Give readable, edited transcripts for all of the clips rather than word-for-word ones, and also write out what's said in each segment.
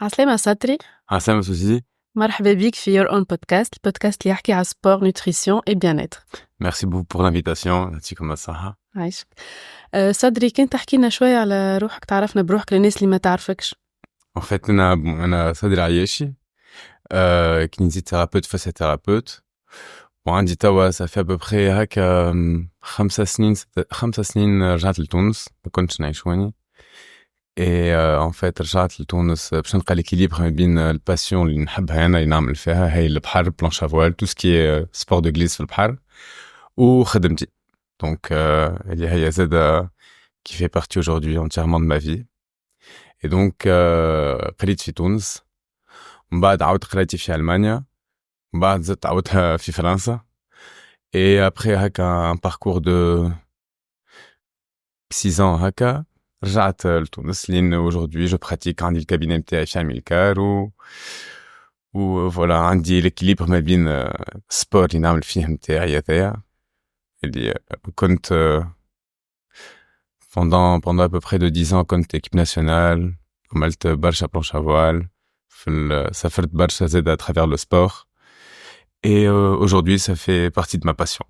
عسلامة صدري. عسلامة سوزي. مرحبا بيك في Your Own Podcast, البودكاست اللي يحكي على sport, nutrition et bien-être. Merci beaucoup pour l'invitation. يعطيكم الصحة. عايشك. صدري كنت تحكي لنا شوية على روحك، تعرفنا بروحك للناس اللي ما تعرفكش. En fait, أنا صدري عياشي. kinésithérapeute, physiothérapeute. وعندي توا ça fait à peu près هكا 5 سنين رجعت لتونس، ما كنتش نعيش واني. Et en fait رجعت لتونس باش نلقى l'équilibre ما بين الباسيون اللي نحبها أنا اللي نعمل فيها هي البحر planche à voile tout ce qui est sport de glisse في البحر وخدمتي. Donc اللي هي زادة qui fait partie aujourd'hui entièrement de ma vie. Et donc قريت في تونس، من بعد عاودت قرايتي في ألمانيا، من بعد زدت عاودتها في فرنسا. Et après هكا un parcours de 6 ans هكا رجعت لتونس لين aujourd'hui je pratique عندي الكابينة نتاعي في أميلكار و voilà عندي l'équilibre ما بين سبور اللي نعمل فيه نتاعي هذايا اللي كنت pendant à peu près de 10 ans كنت équipe nationale، عملت برشا planche à voile، سافرت برشا زاد à travers le sport. Et aujourd'hui ça fait partie de ma passion.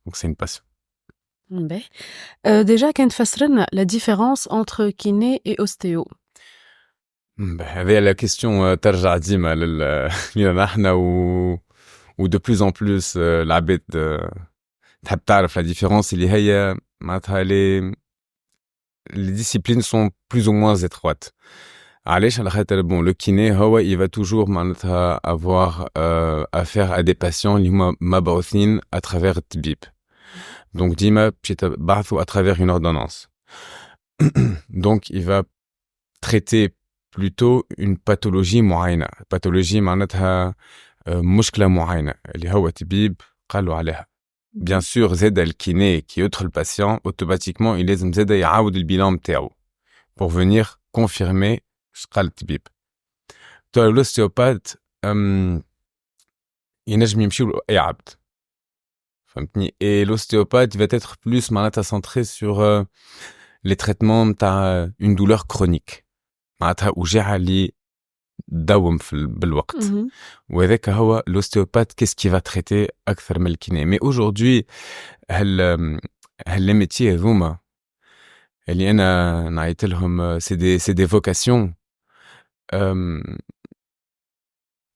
Donc c'est une passion. باهي. déjà كان تفسر لنا la différence entre kiné et ostéo. هذه la question ترجع ديما لنا احنا و de plus en plus العباد تحب تعرف la différence اللي هي معناتها les disciplines sont plus ou moins étroites. علاش؟ على خاطر bon le kiné هو il va toujours معناتها avoir affaire à des patients اللي هما مبعوثين à travers الطبيب. Donc ديما باش يتبعثوا à travers une ordonnance. Donc il va traiter plutôt une pathologie معينة. pathologie معناتها مشكلة معينة اللي هو طبيب قالوا عليها. Bien sûr زاد الكيني كي يدخل patient automatiquement il لازم زاد يعاود البيلان نتاعو pour venir confirmer اش قال الطبيب. تو الاوستيوبات ينجم يمشي له اي عبد، فهمتني. et l'ostéopathe va être plus معناتها centré sur les traitements نتاع une douleur chronique، معناتها وجع اللي دوم بالوقت. وهذاك هو l'ostéopathe qu'est-ce qui va traiter أكثر من الكيني. mais aujourd'hui les métiers هذوما اللي أنا نعيط لهم c'est des vocations.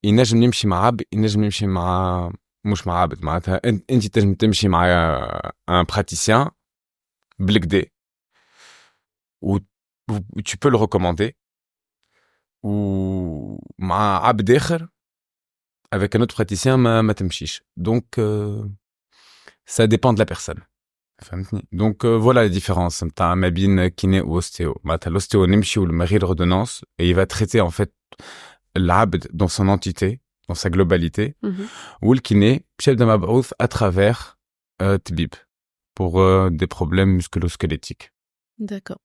ينجم نمشي مع عبد، ينجم نمشي مع مش مع عبد، معناتها أنت تنجم تمشي مع un praticien بالكدا و tu peux le recommander، ou مع عبد آخر avec un autre praticien ما تمشيش. donc ça dépend de la personne، فهمتني. donc voilà la différence نتاع ما بين كيني و ostéo. معناتها l'ostéo نمشيو من غير ordonnance et il va traiter en fait العبد dans son entité dans sa globalité. ou le kiné باش يبدا مبعوث à travers طبيب pour des problèmes musculo-squelettiques. D'accord.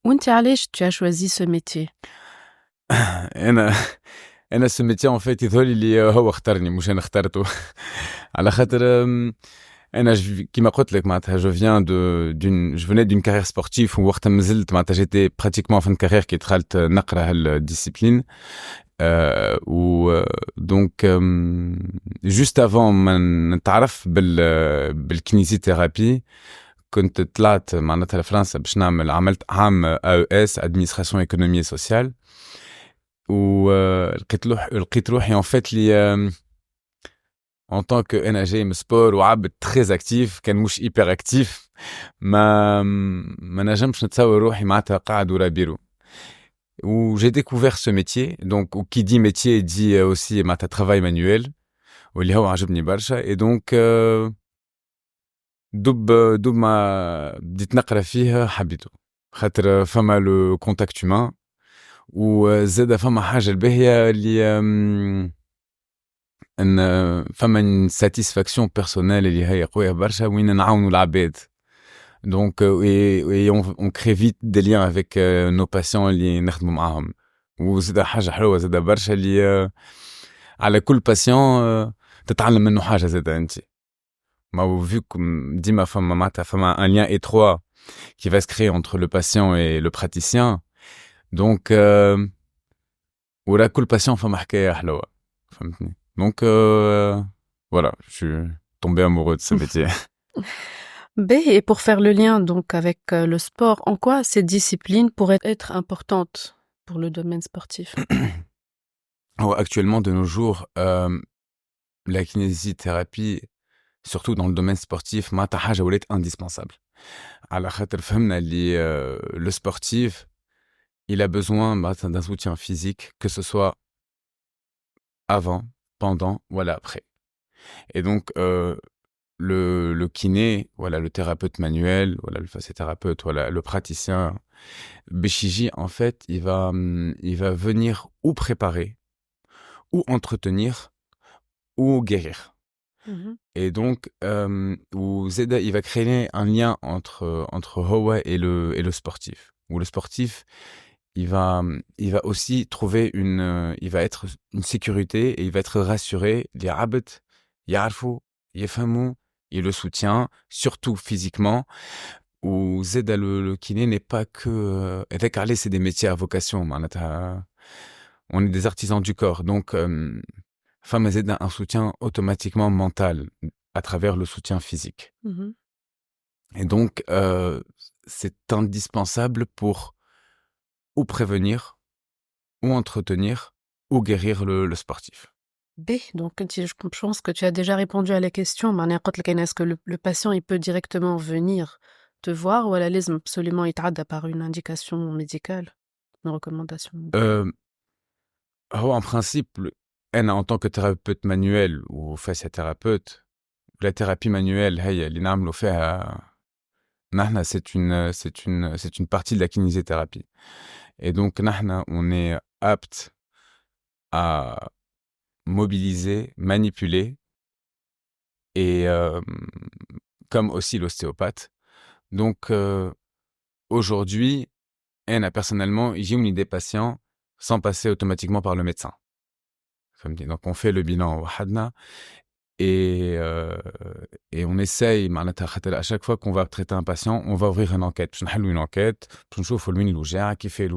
وانت علاش tu as choisi ce métier؟ انا ce métier en fait يظهر لي هو اختارني مش انا اخترته. على خاطر انا كيما قلت لك معناتها je venais d'une carrière sportive ووقت ما نزلت معناتها j'étais pratiquement fin de carrière كي دخلت نقرا هالديسيبلين. و donc juste avant ما نتعرف بالكينيزيثيرابي كنت طلعت معناتها لفرنسا باش عملت عام AES administration économie et sociale. و لقيت روحي en fait لي en tant que انا جاي من سبور وعبد très actif كان مش hyper actif ما نجمش نتصور روحي معناتها قاعد ورا بيرو. où j'ai découvert ce métier. donc qui dit métier dit aussi معناتها travail manuel واللي هو عجبني برشا. et donc دوب ما بديت نقرا فيها حبيته خاطر فما le contact humain وزاد فما حاجة الباهية اللي ان فما une satisfaction personnelle اللي هي قوية برشا وين نعاونوا العباد. donc et on crée vite des liens avec nos patients اللي نخدموا معاهم. وزاد حاجة حلوة زاد برشا اللي على كل patient تتعلم منه حاجة زاد انت. ما vu ديما فما معناتها فما un lien étroit qui va se créer entre le patient et le praticien. donc ورا كل patient فما حكاية حلوة فهمتني. Donc voilà, je suis tombé amoureux de ce métier. B, et pour faire le lien donc avec le sport, en quoi ces disciplines pourraient être importantes pour le domaine sportif? Actuellement, de nos jours, la kinésithérapie, surtout dans le domaine sportif, معناتها حاجة ولات indispensable. على خاطر فهمنا اللي le sportif, il a besoin معناتها d'un soutien physique, que ce soit avant, pendant, voilà, après. Et donc, le kiné, voilà, le thérapeute manuel, voilà, le fasciothérapeute, voilà, le praticien, Béchiji, en fait, il va venir ou préparer, ou entretenir, ou guérir. Mmh. Et donc, où Zeda, il va créer un lien entre Howa et le sportif. Où le sportif, il va aussi trouver il va être une sécurité et il va être rassuré. Les abd, yarfou, yefhamou, il le soutient, surtout physiquement. Où Zeda, le kiné n'est pas que, avec Ali, c'est des métiers à vocation. On est des artisans du corps. Donc, femme aide un soutien automatiquement mental à travers le soutien physique. Mmh. Et donc, c'est indispensable pour ou prévenir, ou entretenir, ou guérir le sportif. B, donc je pense que tu as déjà répondu à la question. معناها قُلت لك أنا est-ce que le patient, il peut directement venir te voir ولا لازم absolument يتعدى par une indication médicale, une recommandation médicale? En principe, en tant que thérapeute manuel ou fasciothérapeute, la thérapie manuelle, هي اللي نعملوا فيها نحن, c'est une partie de la kinésithérapie. Et donc, نحن, on est apte à mobiliser, manipuler, et comme aussi l'ostéopathe. Donc, aujourd'hui, personnellement, j'ai des patients sans passer automatiquement par le médecin. Donc, on fait le bilan au Hadna et on essaye, à chaque fois qu'on va traiter un patient, on va ouvrir une enquête. Une enquête, qui fait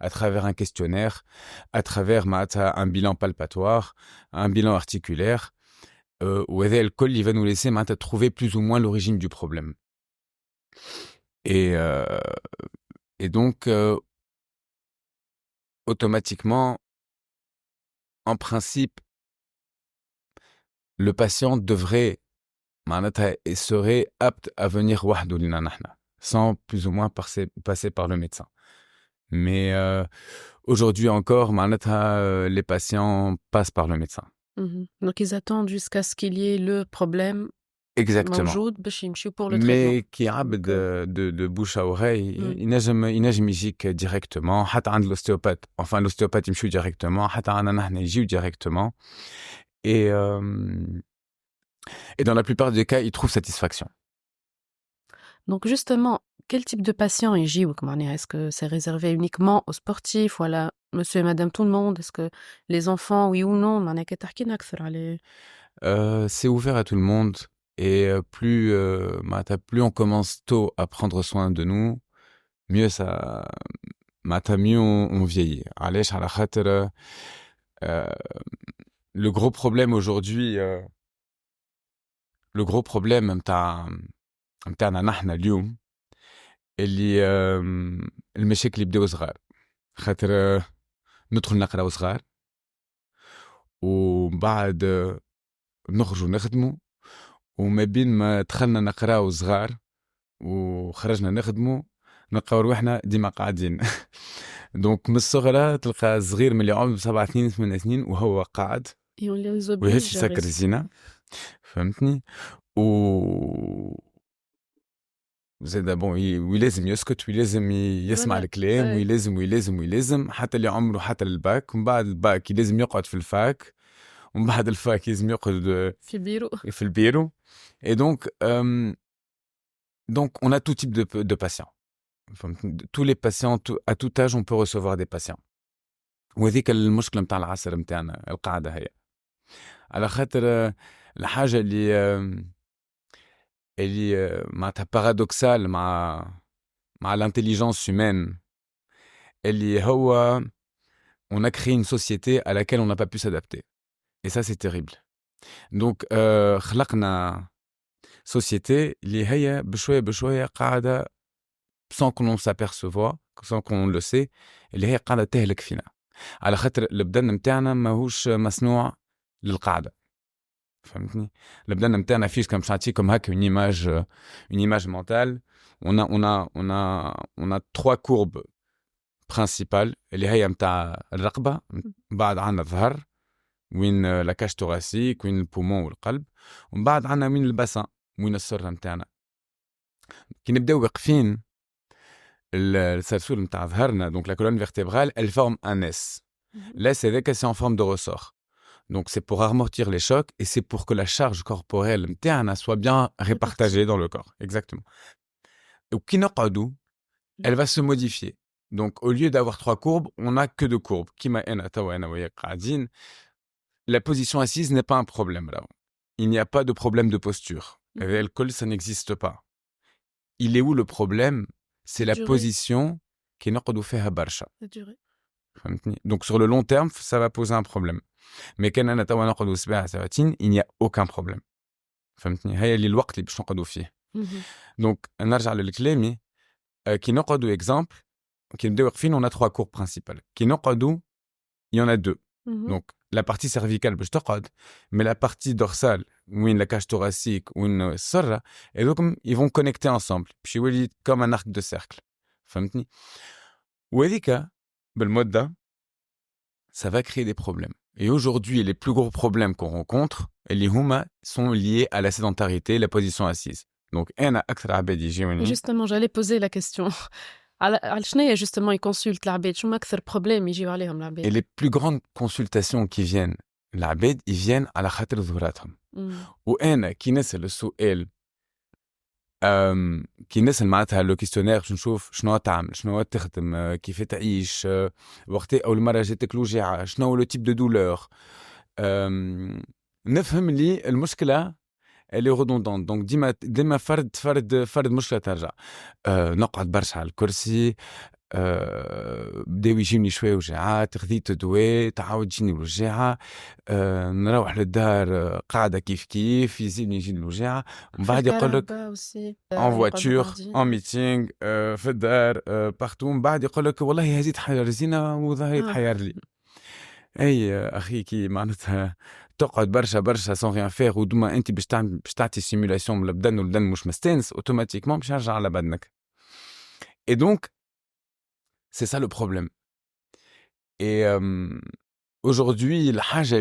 à travers un questionnaire, à travers un bilan palpatoire, un bilan articulaire, où il va nous laisser trouver plus ou moins l'origine du problème. Et donc, automatiquement, en principe, le patient devrait et serait apte à venir wahdo lina nahna, sans plus ou moins passer par le médecin. Mais aujourd'hui encore, les patients passent par le médecin. Mmh. Donc ils attendent jusqu'à ce qu'il y ait le problème Exactement. موجود باش يمشيو pour le traitement. Mais qui a de bouche à oreille, Mmh. il يجيك directement, حتى عند l'ostéopathe. Enfin, l'ostéopathe يمشيو directement, حتى عندنا نحن يجيو directement. Et dans la plupart des cas, ils trouvent satisfaction. Donc justement, quel type de patient يجيوك معناها? Est-ce que c'est réservé uniquement aux sportifs ولا monsieur et madame tout le monde? Est-ce que les enfants, oui ou non? معناها كي تحكي لنا أكثر على C'est ouvert à tout le monde. Et plus on commence tôt à prendre soin de nous, mieux ça, mieux on vieillit. علاش؟ على خاطر le gros problème aujourd'hui, le gros problème متاعنا نحن اليوم اللي المشاكل يبداو صغار. خاطر ندخل نقراو صغار وبعد نخرجوا نخدموا، وما بين ما دخلنا نقراو صغار وخرجنا نخدموا نلقاو روحنا ديما قاعدين. دونك من الصغرى تلقى صغير من اللي عمره 7 سنين 8 سنين وهو قاعد et on les ويهز oblige à يسكر rester. الزينة، فهمتني؟ زاد ولازم يسكت ويلازم يسمع Voilà. الكلام ويلازم حتى اللي عمره حتى للباك، ومن بعد الباك لازم يقعد في الفاك، ومن بعد الفاك لازم يقعد في البيرو. في البيرو. Et donc on a tout type de patients. Tous les patients, à tout âge on peut recevoir des patients. وهذيك المشكلة متاع العصر متاعنا القاعدة هي. على خاطر الحاجة اللي معناتها بارادوكسال مع l'intelligence humaine اللي هو on a créé une société à laquelle on n'a pas pu s'adapter. Et ça, c'est terrible. Donc, خلقنا société اللي هي بشوية قاعدة sans qu'on s'aperçoive, sans qu'on le sait, اللي هي قاعدة تهلك فينا. على خاطر البدن متاعنا ماهوش مصنوع للقاعدة. فهمتني؟ البدن متاعنا فيش كم نعطيكم هكا une image mentale. On a trois courbes principales اللي هي متاع الرقبة، بعد عنا الظهر وين لا كاش thoracique وين البومون والقلب، ومن بعد عنا وين الباسن وين السرة متاعنا. كي نبداو واقفين السلسول متاع ظهرنا، donc la colonne vertébrale, elle forme un S. L'S c'est en forme de ressort. Donc c'est pour amortir les chocs et c'est pour que la charge corporelle متاعنا soit bien répartagée dans le corps. Exactement. Et qui نقعدو, elle va se modifier. Donc au lieu d'avoir trois courbes, on n'a que deux courbes. كيما أنا توا أنا وياك قاعدين. La position assise n'est pas un problème là. Il n'y a pas de problème de posture. L'alcool, ça n'existe pas. Il est où le problème? C'est la position qui نقعدو فيها برشا. Donc sur le long terme, ça va poser un problème. Mais كان أنا توا نقعدو سباع ساعتين, il n'y a aucun problème. فهمتني؟ هي اللي الوقت اللي باش نقعدو فيه. Donc نرجع للكلامي. كي نقعدو exemple, كي نبداو واقفين, on a trois courbes principales. كي نقعدو, il y en a deux. Donc la partie cervicale باش تقعد, mais la partie dorsale وين la cage thoracique وين السرة, et donc ils vont connecter ensemble باش يولي comme un arc de cercle. فهمتني؟ وهذيك بالمدة ça va créer des problèmes. Et aujourd'hui les plus gros problèmes qu'on rencontre اللي هما sont liés à la sédentarité, la position assise. Donc أنا أكثر عباد يجيوني. Justement, j'allais poser la question. على شنو justement ils consultent العباد؟ شو أكثر problème يجيو عليهم العباد؟ Et les plus grandes consultations qui viennent العباد, ils viennent على خاطر ظهوراتهم. وأنا كي نسأل السؤال, كي نسأل معناتها لو كيستيونير باش نشوف شنو تعمل, شنو تخدم, كيف تعيش, وقت أول مرة جاتك الوجيعة, شنو لو تيب دو دولور, نفهم لي المشكلة elle est redondante. Donc ديما فرد مشكلة ترجع. نقعد برشا على الكرسي, بداو يجيني شوية وجاعات, خذيت دواء تعاود تجيني الوجاعة, نروح للدار قاعدة كيف يزيدني يجيني الوجاعة, ومن بعد يقول لك en voiture, en meeting, في الدار, partout, ومن بعد يقول لك والله هزيت حجر زينة وظهري يتحير لي. اي اخي كي معناتها تقعد برشا sans rien faire, ودوما انت باش تعطي سيمولاسيون من البدن والبدن مش مستانس, اوتوماتيكمون باش يرجع على بدنك. Et donc c'est ça le problème. Et aujourd'hui الحاجة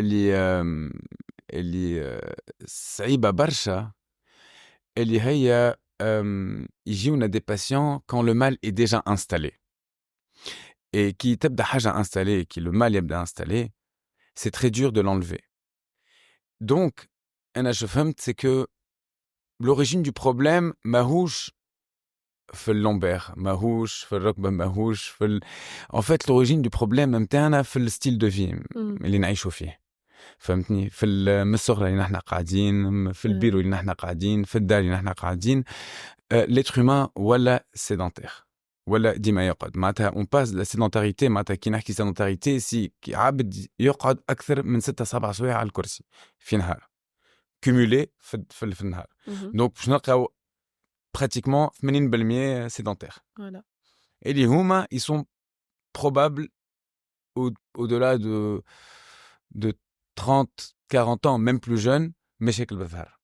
اللي صعيبة برشا اللي هي يجيونا des patients quand le mal est déjà installé. Et qui تبدا حاجة installée, qui le mal يبدا installé, c'est très dur de l'enlever. Donc أنا شو فهمت, c'est que l'origine du problème ماهوش في اللومبير, ماهوش في الركبة, ماهوش في en fait l'origine du problème متاعنا في الستيل دو في اللي نعيشوا فيه. فهمتني؟ في من الصغر اللي نحنا قاعدين, في البيرو اللي نحنا قاعدين, في الدار اللي نحنا قاعدين, l'être humain ولا sédentaire ولا ديما يقعد. معناتها on passe la sédentarité, معناتها كي نحكي sédentarité سي عبد يقعد أكثر من 6-7 سوايع على الكرسي في نهار cumulé في النهار. donc باش نلقاو pratiquement 80% sédentaires. Voilà. Et les humains, ils sont probables au-delà de 30-40 ans, même plus jeunes, مشاكل بالظهر.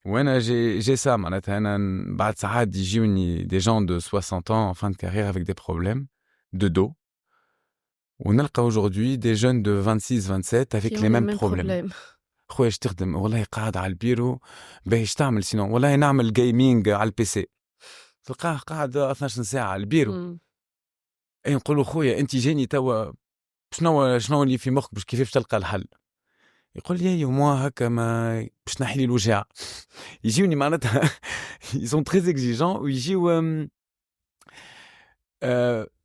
وانا j'ai ça, معناتها انا بعد ساعات يجيوني des gens de 60 ans en fin de carrière avec des problèmes de dos. ونلقى aujourd'hui des jeunes de 26-27 avec les mêmes problèmes. خويا اش تخدم؟ والله قاعد على البيرو. باش تعمل سينو؟ والله نعمل جيمينج على البيسي. تلقاه قاعد 12 ساعة على البيرو. اي نقولوا خويا انت جاني توا شنو اللي في مخك باش كيفاش تلقى الحل؟ يقول لي يا موا هكا ما باش نحيلي الوجع. يجيوني معناتها ils sont très exigeants ويجيو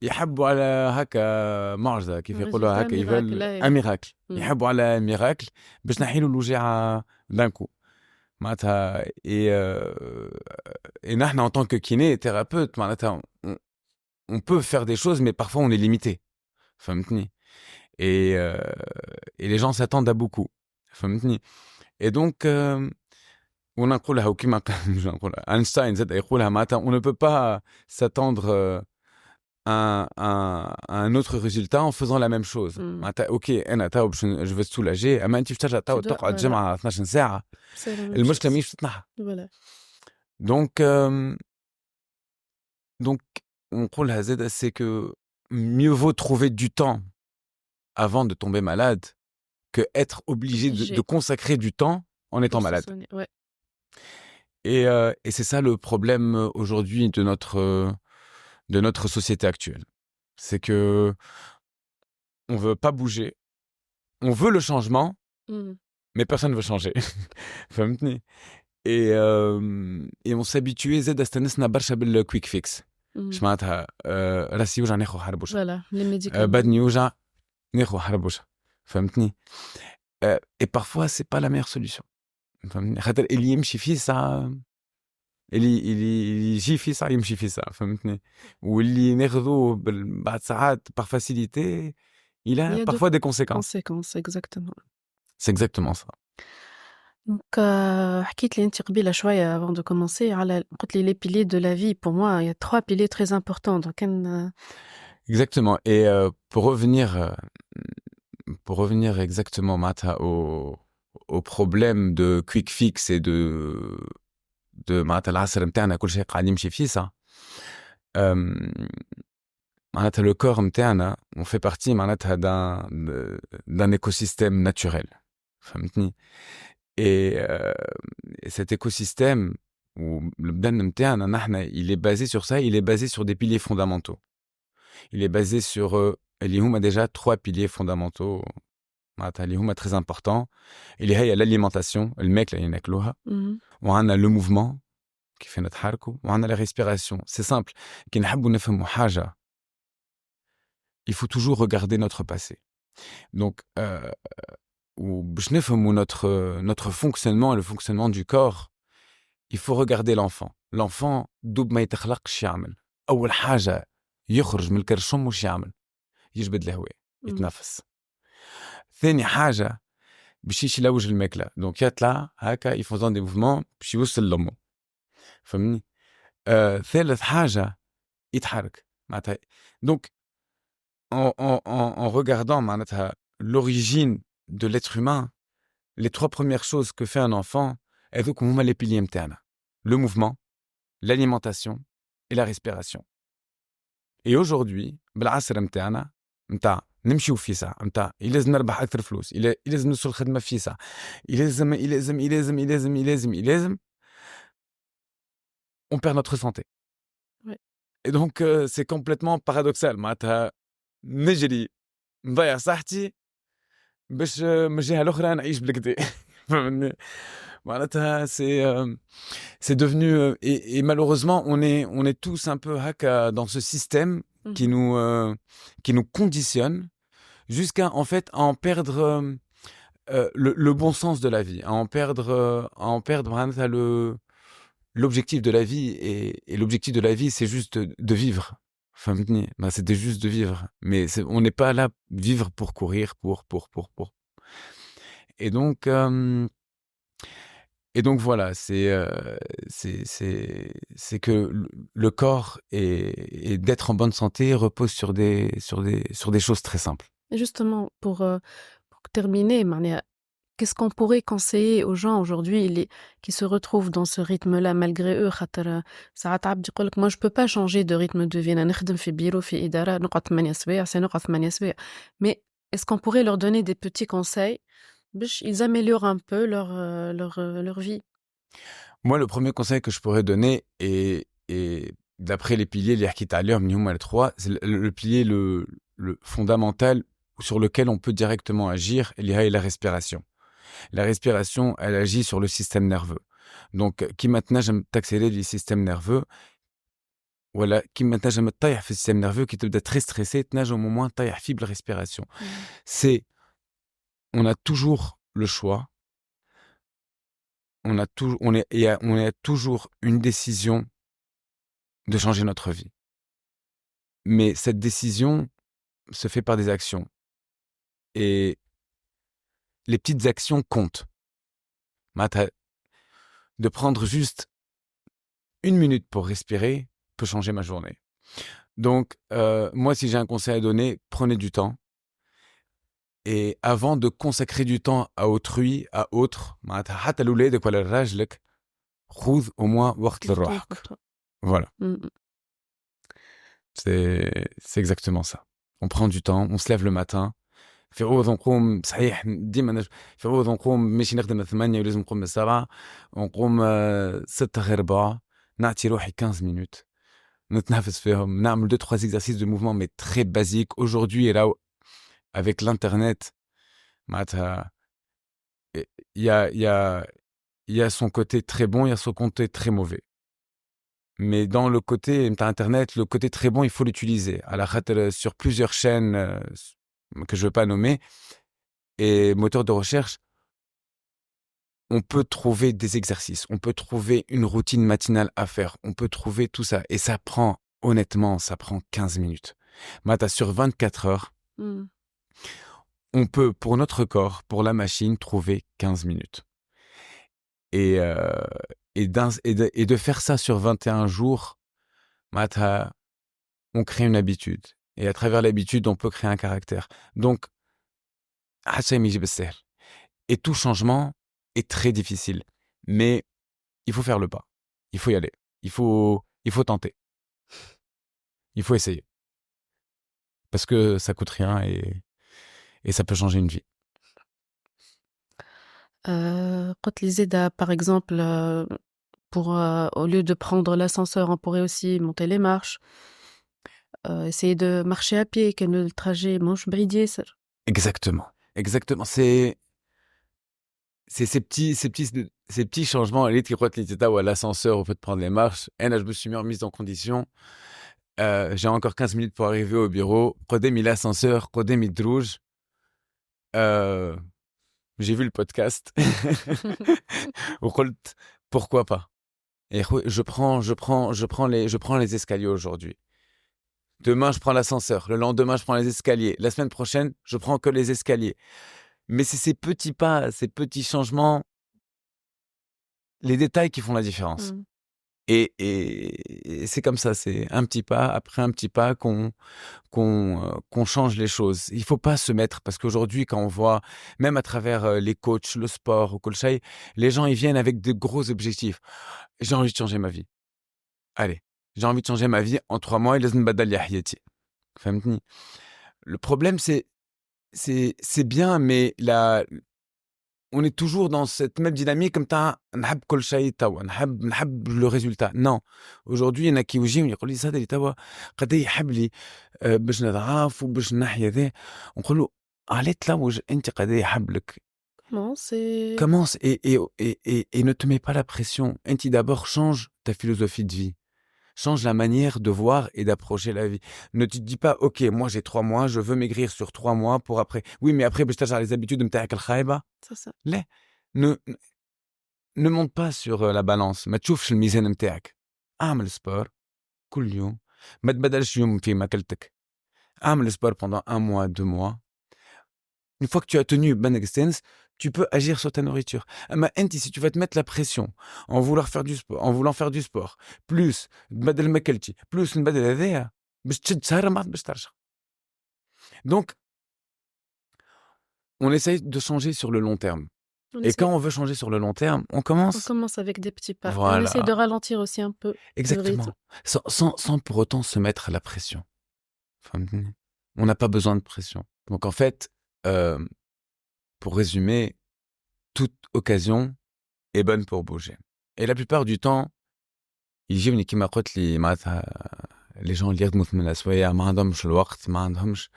يحبوا على هكا معجزة كيف يقولوا هكا يفعل ميراكل. يحبوا على ميراكل باش نحيلوا الوجيعة دانكو. معناتها et نحن en tant que kiné thérapeute معناتها on peut faire des choses mais parfois on est limité. فهمتني؟ Et, euh, et les gens s'attendent à beaucoup. فهمتني. Et donc, ونقولها وكما نقولها Einstein زاد يقولها معناتها on ne peut pas s'attendre à un autre résultat en faisant la même chose. Mmh. معناتها اوكي انا تو je veux te soulager اما انت باش ترجع Tu تو dois تقعد voilà, جمعه 12 ساعه c'est la même المشكله chose. مش تتنحى. Voilà. Donc donc نقولها زاد c'est que mieux vaut trouver du temps avant de tomber malade que être obligé de J'ai consacrer du temps en étant pour se malade. soigner, ouais. Et c'est ça le problème aujourd'hui de notre société actuelle. C'est que on veut pas bouger, on veut le changement, Mmh. mais personne ne veut changer. فهمتني. Et on s'habituait زاد استنسنا برشا بالكويك فيكس. Mmh. اش معناتها راسي يوجع ناخذ حربوشه، Voilà, les médicaments. بدني يوجع ناخذ حربوشه. فهمتني. Et parfois c'est pas la meilleure solution. فهمتني. خاطر اللي يمشي فيه ساعه اللي يجي فيه ساعه يمشي فيه ساعه. فهمتني. واللي ناخذوه بعد ساعات par facilité il Il a y a de parfois des conséquences. conséquences, exactement. C'est exactement ça. Donc حكيت لي أنتِ قبيلة شوية avant de commencer على قلت لي les piliers de la vie. Pour moi, il y a 3 piliers très importants. Donc كان Exactement. Et pour revenir exactement معناتها au problème de quick fix et de معناتها العصر نتاعنا كل شيء قاعد يمشي فيه ça. معناتها le corps نتاعنا on fait partie معناتها d'un écosystème naturel. فهمتني. Et cet écosystème ou le بدن نتاعنا نحنا il est basé sur ça, il est basé sur des piliers fondamentaux. Il est basé sur اللي هما déjà 3 piliers fondamentaux معناتها اللي هما très importants. اللي هي l'alimentation الماكلة اللي ناكلوها، Mmh. وعندنا le mouvement كيف نتحركوا، وعندنا la respiration. C'est simple. كي نحبوا نفهموا حاجة il faut toujours regarder notre passé. Donc وباش نفهموا notre fonctionnement et le fonctionnement du corps il faut regarder l'enfant. L'enfant دوب ما يتخلقش يعمل أول حاجة يخرج من الكرشم وش يعمل؟ يجبد الهواء Mmh. يتنفس. ثاني حاجة باش يمشي يلوج الماكلة دونك يطلع هكا يفوزون دي موفمون باش يوصل لأمه. فهمني. ثالث حاجة يتحرك معناتها. دونك en regardant معناتها l'origine de l'être humain, les 3 premières choses que fait un enfant هذوك هما les piliers نتاعنا. Le mouvement, l'alimentation et la respiration. Et aujourd'hui بالعصر نتاعنا نتاع نمشيو في ساعة نتاع لازم نربح أكثر فلوس، لازم نوصل الخدمة في ساعة، لازم on perd notre santé. Ouais. Et donc c'est complètement paradoxal معناتها نجري نضيع صحتي باش من الجهة الأخرى نعيش بالكدا. فهمتني. معناتها c'est devenu et malheureusement on est tous un peu haka dans ce système Mmh. qui nous conditionne jusqu'à en fait à en perdre le bon sens de la vie, à en perdre معناتها l'objectif de la vie et l'objectif de la vie c'est juste de vivre. فهمتني. C'était juste de vivre, mais on n'est pas là vivre pour courir pour. Et donc voilà, c'est que le corps et d'être en bonne santé repose sur des choses très simples. Et justement pour terminer معناها qu'est-ce qu'on pourrait conseiller aux gens aujourd'hui qui se retrouvent dans ce rythme-là malgré eux خاطر ساعات عبد يقول لك moi je peux pas changer de rythme de vie. أنا نخدم في بيرو في إدارة نقعد 8 سوايع نقعد 8 سوايع. Mais est-ce qu'on pourrait leur donner des petits conseils باش ils améliorent un peu leur vie? Moi, le premier conseil que je pourrais donner et d'après les piliers اللي حكيت عليهم اللي هما les 3, c'est le pilier le fondamental sur lequel on peut directement agir, اللي هي la respiration. La respiration, elle agit sur le système nerveux. Donc, qui maintenant j'aime t'accélérer le système nerveux, voilà, qui maintenant j'aime tailler le système nerveux, qui te doit très stressé, t'nage au moment tailler fibre respiration. C'est, on a toujours le choix, on a toujours une décision de changer notre vie. Mais cette décision se fait par des actions. Et les petites actions comptent. معناتها de prendre juste 1 minute pour respirer peut changer ma journée. Donc, moi, si j'ai un conseil à donner, prenez du temps. Et avant de consacrer du temps à autrui, à autre, معناتها حتى لولادك ولا لراجلك، خذ au moins وقت Du temps pour لروحك. toi. Voilà, Mmh. c'est exactement ça. On prend du temps, on se lève le matin. في عوض نقوم صحيح ديما في عوض نقوم ماشي نخدم 8 ولازم نقوم 7 ونقوم 6 غير ربع نعطي روحي 15 minutes نتنفس فيهم نعمل 2-3 exercices de mouvement mais très basiques. Aujourd'hui là avec l'internet معناتها il y a il y a il y a son côté très bon, il y a son côté très mauvais. Mais dans le côté internet, le côté très bon, il faut l'utiliser. À la خاطر sur plusieurs chaînes que je veux pas nommer et moteurs de recherche, on peut trouver des exercices, on peut trouver une routine matinale à faire, on peut trouver tout ça. Et ça prend, honnêtement, ça prend 15 minutes. Mata, sur 24 heures, Mmh. on peut, pour notre corps, pour la machine, trouver 15 minutes. Et, et de faire ça sur 21 jours, Mata, on crée une habitude. Et à travers l'habitude, on peut créer un caractère. Donc, et tout changement est très difficile. Mais il faut faire le pas. Il faut y aller. Il faut tenter. Il faut essayer. Parce que ça coûte rien et ça peut changer une vie. قُلت لي زادة par exemple, pour, au lieu de prendre l'ascenseur, on pourrait aussi monter les marches, essayer de marcher à pied كان le trajet ماهوش بعيد ياسر. Exactement. Exactement. C'est ces petits changements. Elle qui croit ou à l'ascenseur, au fait de prendre les marches. Et là, je me suis mis en mise en condition. J'ai encore 15 minutes pour arriver au bureau. Prenez mis l'ascenseur, prenez mis rouge. J'ai vu le podcast. Pourquoi pas? Et je prends les escaliers aujourd'hui. Demain, je prends l'ascenseur. Le lendemain, je prends les escaliers. La semaine prochaine, je prends que les escaliers. Mais c'est ces petits pas, ces petits changements, les détails qui font la différence. Mmh. Et c'est comme ça, c'est un petit pas après un petit pas qu'on change les choses. Il faut pas se mettre, parce qu'aujourd'hui, quand on voit, même à travers les coachs, le sport, au Kolshaï, les gens, ils viennent avec de gros objectifs. J'ai envie de changer ma vie. Allez, j'ai envie de changer ma vie en 3 mois, et لازم نبدل لي حياتي. فهمتني؟ Le problème, c'est bien, mais on est toujours dans cette même dynamique comme t'as نحب كل شيء توا نحب le résultat. Non, aujourd'hui il y en a qui يجيوني يقول لي صادق توا قد ايه يحب لي باش نضعف وباش نحيا ذا نقول له علاه تلوج انت قد ايه يحب لك. Non, c'est Commence et ne te mets pas la pression. انت d'abord change ta philosophie de vie. Change la manière de voir et d'approcher la vie. Ne te dis pas, ok, moi j'ai 3 mois, je veux maigrir sur 3 mois pour après. Oui, mais après, je les habitudes de متاعك الخايبة. c'est ça. لا. Ne monte pas sur la balance. ما تشوفش الميزان متاعك. اعمل سبور كل يوم. ما تبدلش يوم في ماكلتك. اعمل سبور pendant 1 mois, 2 mois. Une fois que tu as tenu bonne existence, tu peux agir sur ta nourriture. Mais si tu vas te mettre la pression en voulant faire du sport, plus بدل ما كلتي, plus بدل هذايا, باش تشد شهر ما عاد باش ترجع. Donc, on essaye de changer sur le long terme. On Et essaie quand on veut changer sur le long terme, on on commence. commence avec des petits pas et on essaie Voilà, de ralentir aussi un peu le exactement. rythme. Sans pour autant se mettre la pression. فهمتني؟ On n'a pas besoin de pression. Donc en fait, pour résumer, toute occasion est bonne pour bouger. Et la plupart du temps, يجيوني كيما قلت لي معناتها les gens اللي يخدموا في الأسواق ما عندهمش الوقت ما عندهمش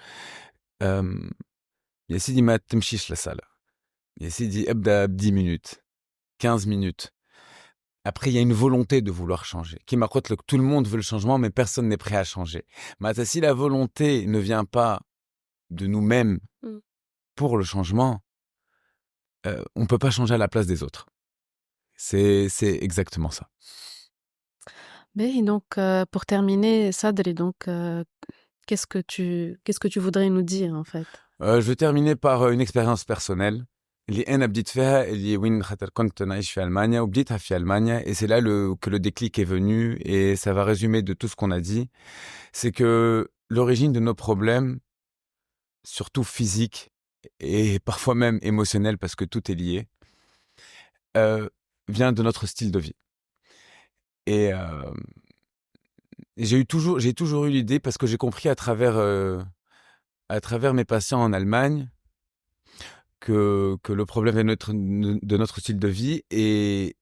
يا سيدي ما تمشيش للصالة يا سيدي ابدأ ب 10 minutes 15 minutes. Après, il y a une volonté de vouloir changer. كيما قلت لك, tout le monde veut le changement, mais personne n'est prêt à changer. معناتها si la volonté ne vient pas de nous-mêmes Mmh. pour le changement, on ne peut pas changer à la place des autres. C'est exactement ça. Mais donc, pour terminer, Sadri, donc, qu'est-ce que tu voudrais nous dire en fait? Je vais terminer par une expérience personnelle. اللي أنا بديت فيها اللي وين خاطر كنت نعيش في ألمانيا وبديتها في ألمانيا et c'est là que le déclic est venu et ça va résumer de tout ce qu'on a dit. C'est que l'origine de nos problèmes, surtout physiques et parfois même émotionnels parce que tout est lié, vient de notre style de vie. Et j'ai toujours eu l'idée parce que j'ai compris à travers mes patients en Allemagne que le problème est de notre style de vie et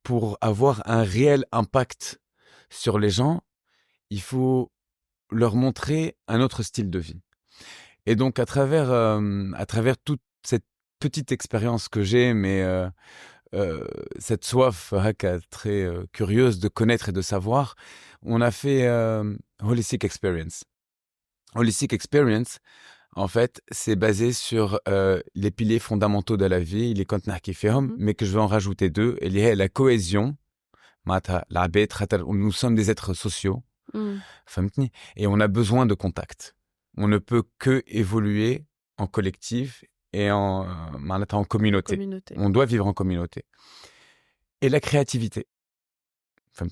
pour avoir un réel impact sur les gens, il faut leur montrer un autre style de vie. Et donc à travers toute cette petite expérience que j'ai, mais cette soif très curieuse de connaître et de savoir, on a fait Holistic Experience. Holistic Experience, en fait, c'est basé sur les piliers fondamentaux de la vie, les contenus qui font, mais que je vais en rajouter deux. Il y a la cohésion, nous sommes des êtres sociaux, et on a besoin de contact. On ne peut que évoluer en collectif et en communauté. On doit vivre en communauté. Et la créativité.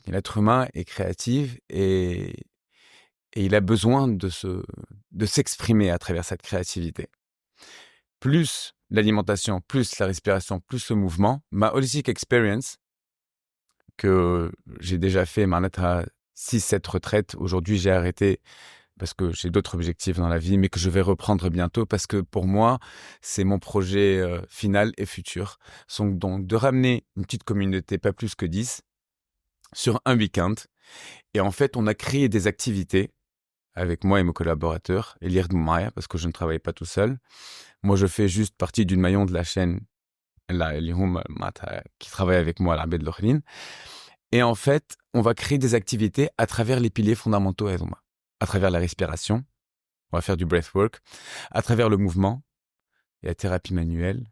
L'être humain est créatif et il a besoin de s'exprimer à travers cette créativité. Plus l'alimentation, plus la respiration, plus le mouvement, ma Holistic Experience, que j'ai déjà fait, à 6-7 retraites. Aujourd'hui, j'ai arrêté parce que j'ai d'autres objectifs dans la vie, mais que je vais reprendre bientôt parce que pour moi, c'est mon projet final et futur. Donc, de ramener une petite communauté, pas plus que 10, sur un week-end. Et en fait, on a créé des activités avec moi et mes collaborateurs, et lire Maya, parce que je ne travaille pas tout seul. Moi, je fais juste partie d'une maillon de la chaîne qui travaille avec moi à l'Abed Lochrin. Et en fait, on va créer des activités à travers les piliers fondamentaux, à travers la respiration, on va faire du breathwork, à travers le mouvement, il y a la thérapie manuelle,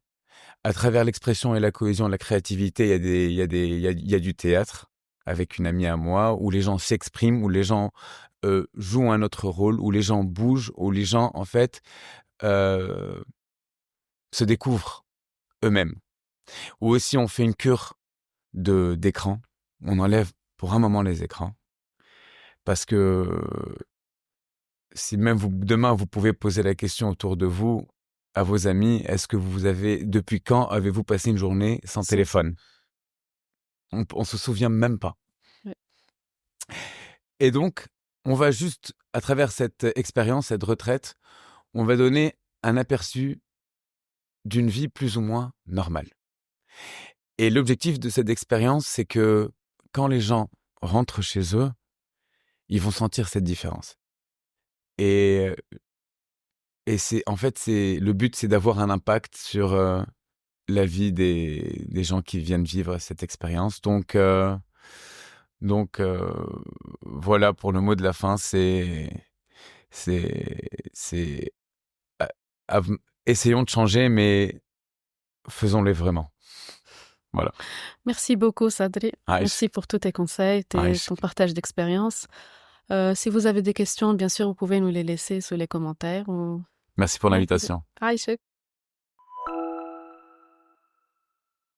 à travers l'expression et la cohésion, la créativité, il y a du théâtre avec une amie à moi, où les gens s'expriment, où les gens jouent un autre rôle, où les gens bougent, où les gens, en fait, se découvrent eux-mêmes. Ou aussi, on fait une cure d'écran. On enlève pour un moment les écrans. Parce que si même demain, vous pouvez poser la question autour de vous, à vos amis, depuis quand avez-vous passé une journée sans téléphone? On se souvient même pas. Ouais. Et donc, on va juste, à travers cette expérience, cette retraite, on va donner un aperçu d'une vie plus ou moins normale. Et l'objectif de cette expérience, c'est que quand les gens rentrent chez eux, ils vont sentir cette différence. Et le but, c'est d'avoir un impact sur la vie des gens qui viennent vivre cette expérience. Donc, voilà, pour le mot de la fin, c'est essayons de changer, mais faisons-les vraiment. Voilà. Merci beaucoup, Sadri. Aïch. Merci pour tous tes conseils, ton partage d'expérience. Si vous avez des questions, bien sûr, vous pouvez nous les laisser sous les commentaires. Merci pour l'invitation. Aïcha.